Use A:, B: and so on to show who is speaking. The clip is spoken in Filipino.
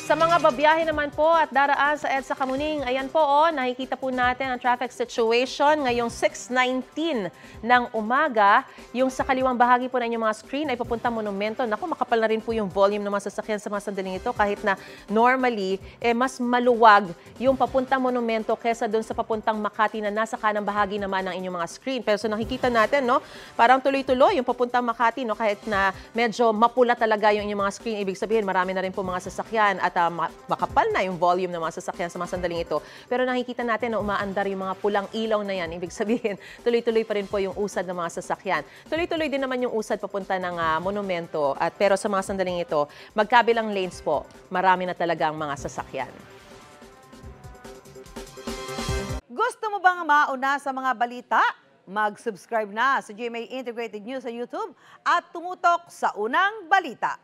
A: Sa mga babiyahe naman po at daraan sa EDSA Kamuning, ayan po nakikita po natin ang traffic situation ngayong 6:19 ng umaga. Yung sa kaliwang bahagi po na inyong mga screen ay papuntang monumento. Naku, makapal na rin po yung volume ng mga sasakyan sa mga sandaling ito kahit na normally mas maluwag yung papuntang monumento kesa doon sa papuntang Makati na nasa kanang bahagi naman ng inyong mga screen. Pero so nakikita natin, parang tuloy-tuloy yung papuntang Makati, kahit na medyo mapula talaga yung inyong mga screen. Ibig sabihin, marami na rin po mga sasakyan at makapal na yung volume ng mga sasakyan sa mga sandaling ito. Pero nakikita natin na umaandar yung mga pulang ilaw na yan. Ibig sabihin, tuloy-tuloy pa rin po yung usad ng mga sasakyan. Tuloy-tuloy din naman yung usad papunta ng monumento. Pero sa mga sandaling ito, magkabilang lanes po, marami na talagang mga sasakyan.
B: Gusto mo bang mauna sa mga balita? Mag-subscribe na sa GMA Integrated News sa YouTube at tumutok sa unang balita.